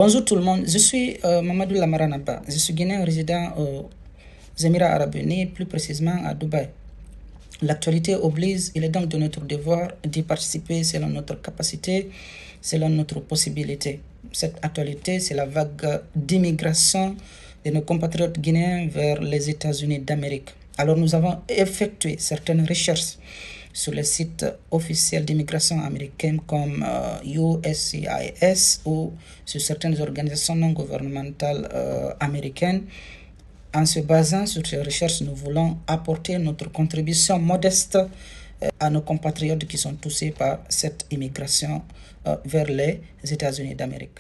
Bonjour tout le monde, je suis Mamadou Lamaranaba. Je suis guinéen résident aux Émirats Arabes Unis, plus précisément à Dubaï. L'actualité oblige, il est donc de notre devoir d'y participer selon notre capacité, selon notre possibilité. Cette actualité, c'est la vague d'immigration de nos compatriotes guinéens vers les États-Unis d'Amérique. Alors nous avons effectué certaines recherches sur les sites officiels d'immigration américaine comme USCIS ou sur certaines organisations non gouvernementales américaines. En se basant sur ces recherches, nous voulons apporter notre contribution modeste à nos compatriotes qui sont touchés par cette immigration vers les États-Unis d'Amérique.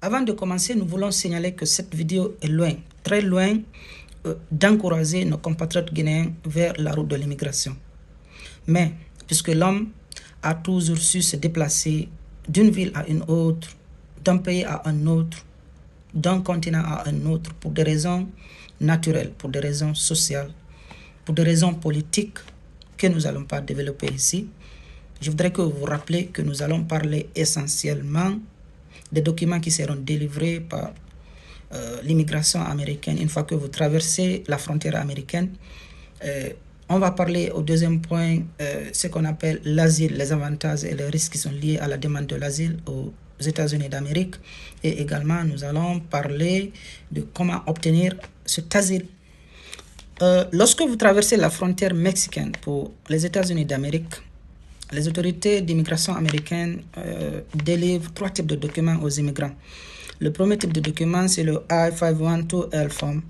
Avant de commencer, nous voulons signaler que cette vidéo est loin, très loin, d'encourager nos compatriotes guinéens vers la route de l'immigration. Mais, puisque l'homme a toujours su se déplacer d'une ville à une autre, d'un pays à un autre, d'un continent à un autre, pour des raisons naturelles, pour des raisons sociales, pour des raisons politiques que nous n'allons pas développer ici, je voudrais que vous vous rappelez que nous allons parler essentiellement des documents qui seront délivrés par l'immigration américaine une fois que vous traversez la frontière américaine. On va parler au deuxième point, ce qu'on appelle l'asile, les avantages et les risques qui sont liés à la demande de l'asile aux États-Unis d'Amérique. Et également, nous allons parler de comment obtenir cet asile. Lorsque vous traversez la frontière mexicaine pour les États-Unis d'Amérique, les autorités d'immigration américaines délivrent 3 types de documents aux immigrants. Le premier type de document, c'est le I-512L form,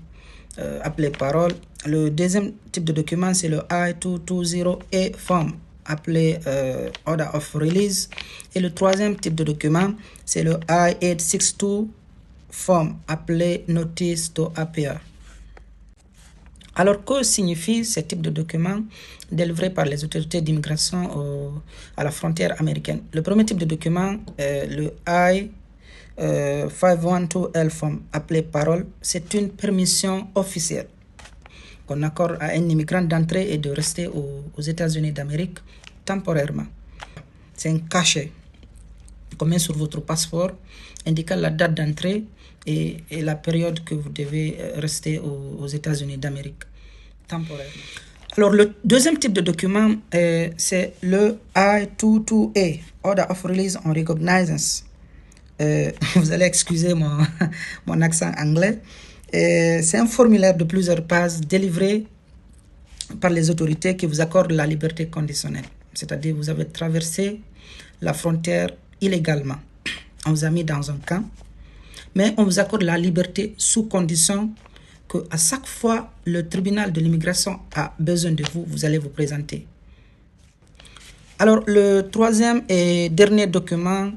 appelé parole. Le deuxième type de document, c'est le I-220A form, appelé Order of Release. Et le troisième type de document, c'est le I-862 form, appelé Notice to Appear. Alors, que signifie ce type de document délivré par les autorités d'immigration à la frontière américaine? Le premier type de document, le I-512L form, appelé parole, c'est une permission officielle qu'on accorde à un immigrant d'entrer et de rester aux États-Unis d'Amérique temporairement. C'est un cachet qu'on met sur votre passeport indiquant la date d'entrée et la période que vous devez rester aux États-Unis d'Amérique temporairement. Alors, le deuxième type de document, c'est le I-22A, Order of Release on Recognizance. Vous allez excuser mon accent anglais. C'est un formulaire de plusieurs pages délivré par les autorités qui vous accordent la liberté conditionnelle. C'est-à-dire vous avez traversé la frontière illégalement. On vous a mis dans un camp, mais on vous accorde la liberté sous condition qu'à chaque fois le tribunal de l'immigration a besoin de vous, vous allez vous présenter. Alors, le troisième et dernier document,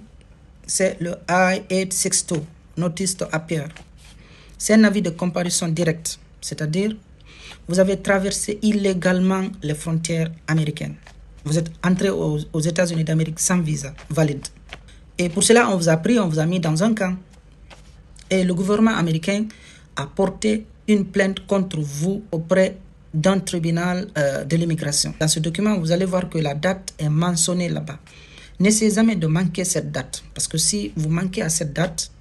c'est le I-862, Notice to Appear. C'est un avis de comparution directe, c'est-à-dire vous avez traversé illégalement les frontières américaines. Vous êtes entré aux États-Unis d'Amérique sans visa valide. Et pour cela, on vous a pris, on vous a mis dans un camp. Et le gouvernement américain a porté une plainte contre vous auprès d'un tribunal de l'immigration. Dans ce document, vous allez voir que la date est mentionnée là-bas. N'essayez jamais de manquer cette date, parce que si vous manquez à cette date,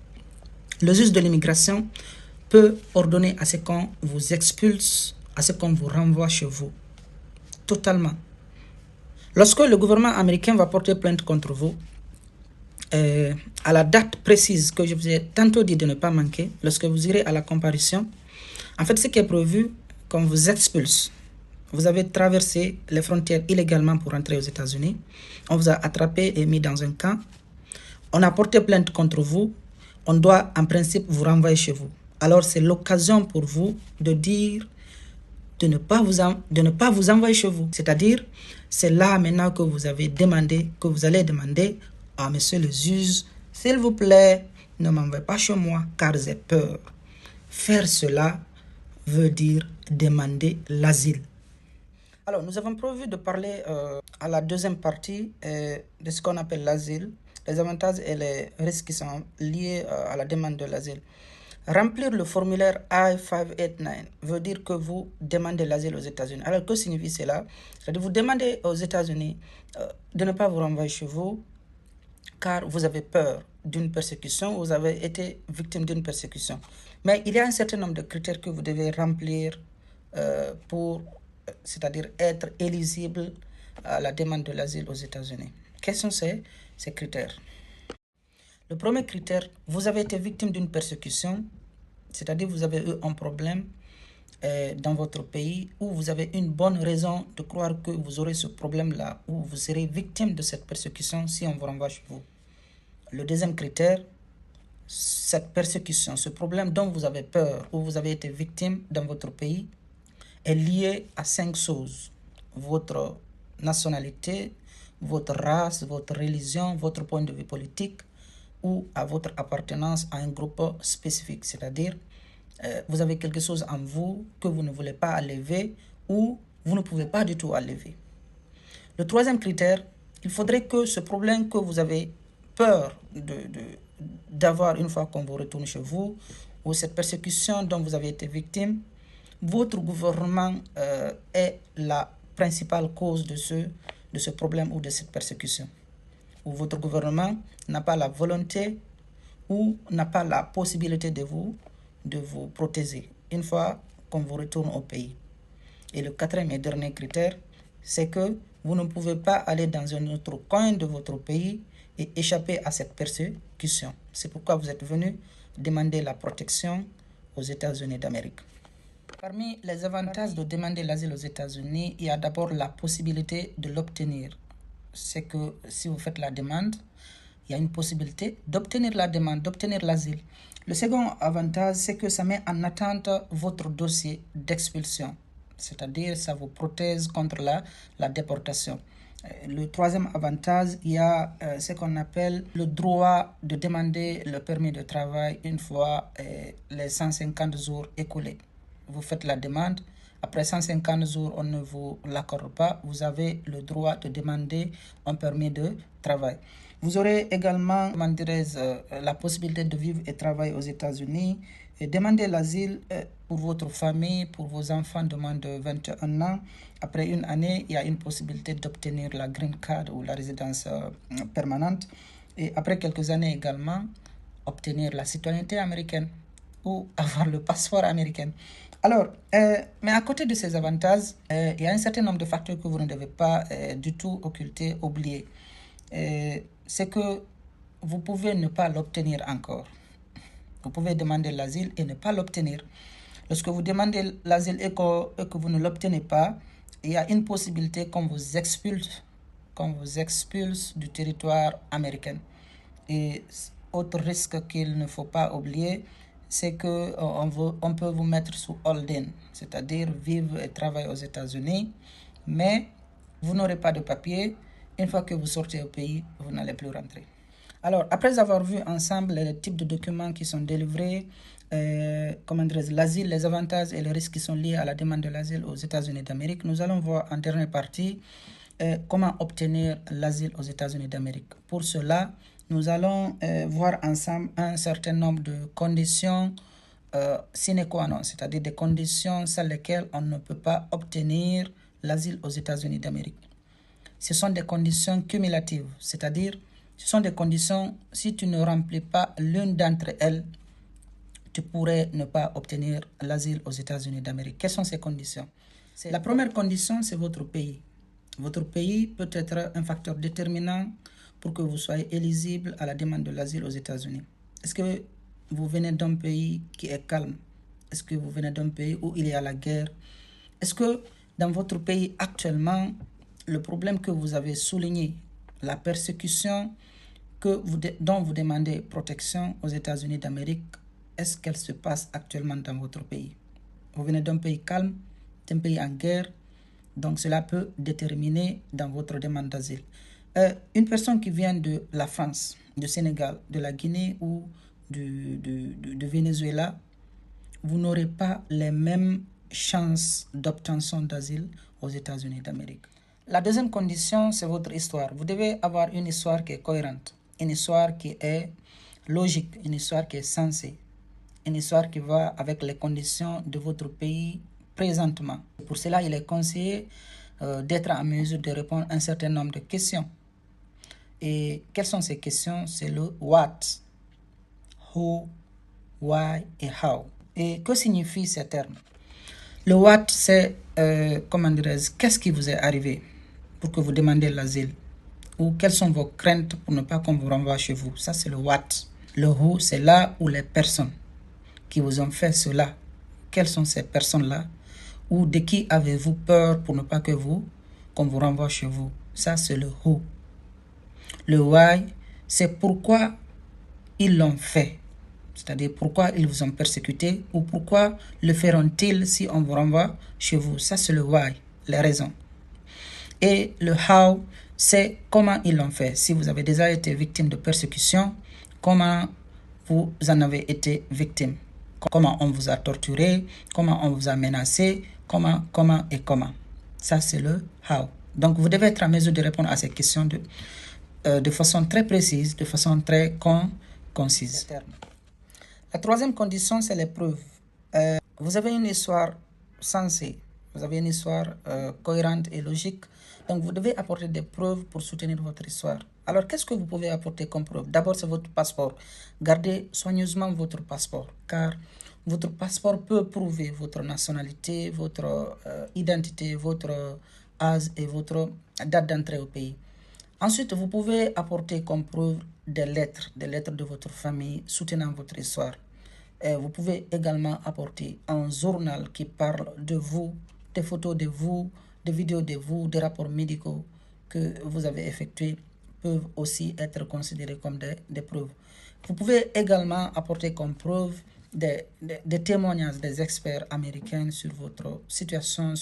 le juge de l'immigration peut ordonner à ce qu'on vous expulse, à ce qu'on vous renvoie chez vous. Totalement. Lorsque le gouvernement américain va porter plainte contre vous, à la date précise que je vous ai tantôt dit de ne pas manquer, lorsque vous irez à la comparution, en fait, ce qui est prévu, qu'on vous expulse. Vous avez traversé les frontières illégalement pour entrer aux États-Unis. On vous a attrapé et mis dans un camp. On a porté plainte contre vous. On doit, en principe, vous renvoyer chez vous. Alors, c'est l'occasion pour vous de dire de ne pas vous envoyer chez vous. C'est-à-dire, c'est là maintenant que vous avez demandé, que vous allez demander à monsieur le juge, s'il vous plaît, ne m'envoyez pas chez moi car j'ai peur. Faire cela veut dire demander l'asile. Alors, nous avons prévu de parler à la deuxième partie de ce qu'on appelle l'asile, les avantages et les risques qui sont liés à la demande de l'asile. Remplir le formulaire I-589 veut dire que vous demandez l'asile aux États-Unis. Alors, que signifie cela? C'est-à-dire vous demandez aux États-Unis de ne pas vous renvoyer chez vous car vous avez peur d'une persécution, vous avez été victime d'une persécution. Mais il y a un certain nombre de critères que vous devez remplir c'est-à-dire être éligible à la demande de l'asile aux États-Unis. Quels sont ces critères? Le premier critère, vous avez été victime d'une persécution, c'est-à-dire vous avez eu un problème dans votre pays où vous avez une bonne raison de croire que vous aurez ce problème-là, ou vous serez victime de cette persécution si on vous renvoie chez vous. Le deuxième critère, cette persécution, ce problème dont vous avez peur ou vous avez été victime dans votre pays est lié à 5 choses. Votre nationalité, votre race, votre religion, votre point de vue politique ou à votre appartenance à un groupe spécifique. C'est-à-dire, vous avez quelque chose en vous que vous ne voulez pas enlever ou vous ne pouvez pas du tout enlever. Le troisième critère, il faudrait que ce problème que vous avez peur d'avoir une fois qu'on vous retourne chez vous, ou cette persécution dont vous avez été victime, votre gouvernement est la principale cause de ce problème ou de cette persécution. Ou votre gouvernement n'a pas la volonté ou n'a pas la possibilité de vous protéger une fois qu'on vous retourne au pays. Et le quatrième et dernier critère, c'est que vous ne pouvez pas aller dans un autre coin de votre pays et échapper à cette persécution. C'est pourquoi vous êtes venu demander la protection aux États-Unis d'Amérique. Parmi les avantages de demander l'asile aux États-Unis, il y a d'abord la possibilité de l'obtenir. C'est que si vous faites la demande, il y a une possibilité d'obtenir la demande, d'obtenir l'asile. Le second avantage, c'est que ça met en attente votre dossier d'expulsion. C'est-à-dire, ça vous protège contre la déportation. Le troisième avantage, il y a ce qu'on appelle le droit de demander le permis de travail une fois les 150 jours écoulés. Vous faites la demande, après 150 jours, on ne vous l'accorde pas, vous avez le droit de demander un permis de travail. Vous aurez également, la possibilité de vivre et travailler aux États-Unis et demander l'asile pour votre famille, pour vos enfants de moins de 21 ans. Après une année, il y a une possibilité d'obtenir la green card ou la résidence permanente. Et après quelques années également, obtenir la citoyenneté américaine ou avoir le passeport américain. Alors, mais à côté de ces avantages, il y a un certain nombre de facteurs que vous ne devez pas du tout occulter, oublier. C'est que vous pouvez ne pas l'obtenir encore. Vous pouvez demander l'asile et ne pas l'obtenir. Lorsque vous demandez l'asile et que vous ne l'obtenez pas, il y a une possibilité qu'on vous expulse du territoire américain. Et autre risque qu'il ne faut pas oublier, c'est qu'on peut vous mettre sous hold-in, c'est-à-dire vivre et travailler aux États-Unis, mais vous n'aurez pas de papier. Une fois que vous sortez au pays, vous n'allez plus rentrer. Alors, après avoir vu ensemble les types de documents qui sont délivrés, l'asile, les avantages et les risques qui sont liés à la demande de l'asile aux États-Unis d'Amérique, nous allons voir en dernière partie comment obtenir l'asile aux États-Unis d'Amérique. Pour cela, nous allons voir ensemble un certain nombre de conditions sine qua non, c'est-à-dire des conditions sans lesquelles on ne peut pas obtenir l'asile aux États-Unis d'Amérique. Ce sont des conditions cumulatives, c'est-à-dire ce sont des conditions, si tu ne remplis pas l'une d'entre elles, tu pourrais ne pas obtenir l'asile aux États-Unis d'Amérique. Quelles sont ces conditions? La première condition, c'est votre pays. Votre pays peut être un facteur déterminant pour que vous soyez éligible à la demande de l'asile aux États-Unis. Est-ce que vous venez d'un pays qui est calme? Est-ce que vous venez d'un pays où il y a la guerre? Est-ce que dans votre pays actuellement, le problème que vous avez souligné, la persécution dont vous demandez protection aux États-Unis d'Amérique, est-ce qu'elle se passe actuellement dans votre pays? Vous venez d'un pays calme, d'un pays en guerre, donc cela peut déterminer dans votre demande d'asile. Une personne qui vient de la France, du Sénégal, de la Guinée ou du Venezuela, vous n'aurez pas les mêmes chances d'obtention d'asile aux États-Unis d'Amérique. La deuxième condition, c'est votre histoire. Vous devez avoir une histoire qui est cohérente, une histoire qui est logique, une histoire qui est sensée, une histoire qui va avec les conditions de votre pays présentement. Pour cela, il est conseillé d'être en mesure de répondre à un certain nombre de questions. Et quelles sont ces questions? C'est le what, who, why et how. Et que signifient ces termes? Le what, c'est, comment dirais-je, qu'est-ce qui vous est arrivé pour que vous demandiez l'asile? Ou quelles sont vos craintes pour ne pas qu'on vous renvoie chez vous? Ça, c'est le what. Le who, c'est là où les personnes qui vous ont fait cela. Quelles sont ces personnes-là? Ou de qui avez-vous peur pour ne pas qu'on vous renvoie chez vous? Ça, c'est le who. Le why, c'est pourquoi ils l'ont fait. C'est-à-dire pourquoi ils vous ont persécuté ou pourquoi le feront-ils si on vous renvoie chez vous. Ça, c'est le why, les raisons. Et le how, c'est comment ils l'ont fait. Si vous avez déjà été victime de persécution, comment vous en avez été victime. Comment on vous a torturé, comment on vous a menacé, comment. Ça, c'est le how. Donc, vous devez être en mesure de répondre à ces questions de façon très précise, de façon très concise. La troisième condition, c'est les preuves. Vous avez une histoire sensée, vous avez une histoire cohérente et logique, donc vous devez apporter des preuves pour soutenir votre histoire. Alors, qu'est-ce que vous pouvez apporter comme preuve? D'abord, c'est votre passeport. Gardez soigneusement votre passeport, car votre passeport peut prouver votre nationalité, votre identité, votre âge et votre date d'entrée au pays. Ensuite, vous pouvez apporter comme preuve des lettres de votre famille soutenant votre histoire. Vous pouvez également apporter un journal qui parle de vous, des photos de vous, des vidéos de vous, des rapports médicaux que vous avez effectués peuvent aussi être considérés comme des preuves. Vous pouvez également apporter comme preuve des témoignages des experts américains sur votre situation,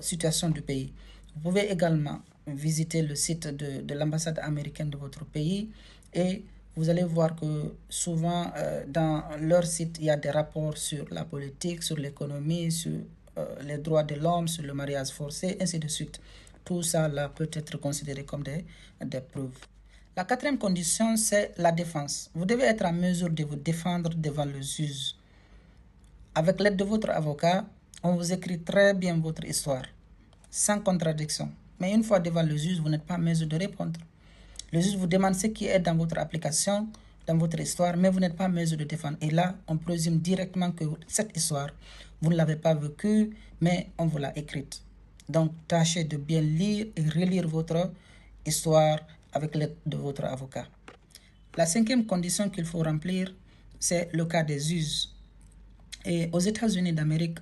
situation du pays. Vous pouvez également visiter le site de l'ambassade américaine de votre pays et vous allez voir que souvent dans leur site, il y a des rapports sur la politique, sur l'économie, sur les droits de l'homme, sur le mariage forcé, ainsi de suite. Tout ça là peut être considéré comme des preuves. La quatrième condition, c'est la défense. Vous devez être en mesure de vous défendre devant le juge. Avec l'aide de votre avocat, on vous écrit très bien votre histoire, sans contradiction. Mais une fois devant le juge, vous n'êtes pas en mesure de répondre. Le juge vous demande ce qui est dans votre application, dans votre histoire, mais vous n'êtes pas en mesure de défendre. Et là, on présume directement que cette histoire, vous ne l'avez pas vécue, mais on vous l'a écrite. Donc, tâchez de bien lire et relire votre histoire avec l'aide de votre avocat. La cinquième condition qu'il faut remplir, c'est le cas des juges. Et aux États-Unis d'Amérique,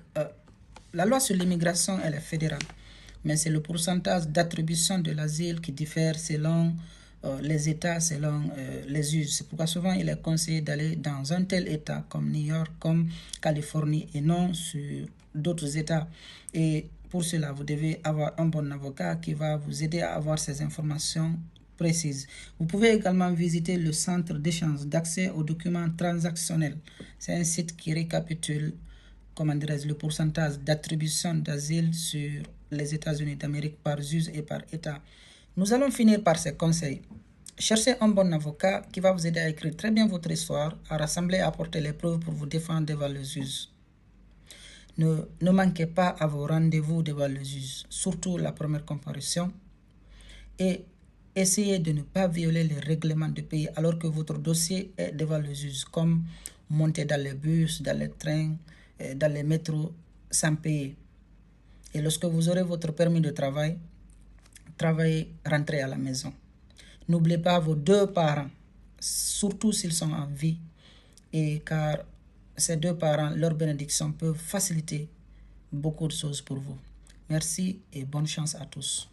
la loi sur l'immigration, elle est fédérale. Mais c'est le pourcentage d'attribution de l'asile qui diffère selon les États, selon les juges. C'est pourquoi souvent il est conseillé d'aller dans un tel État comme New York, comme Californie et non sur d'autres États. Et pour cela, vous devez avoir un bon avocat qui va vous aider à avoir ces informations précises. Vous pouvez également visiter le centre d'échange d'accès aux documents transactionnels. C'est un site qui récapitule le pourcentage d'attribution d'asile sur les États-Unis d'Amérique par juge et par État. Nous allons finir par ces conseils. Cherchez un bon avocat qui va vous aider à écrire très bien votre histoire, à rassembler et à apporter les preuves pour vous défendre devant le juge. Ne manquez pas à vos rendez-vous devant le juge, surtout la première comparution. Et essayez de ne pas violer les règlements du pays alors que votre dossier est devant le juge, comme monter dans les bus, dans les trains, dans les métros sans payer. Et lorsque vous aurez votre permis de travail, travaillez, rentrez à la maison. N'oubliez pas vos deux parents, surtout s'ils sont en vie, et car ces deux parents, leur bénédiction peut faciliter beaucoup de choses pour vous. Merci et bonne chance à tous.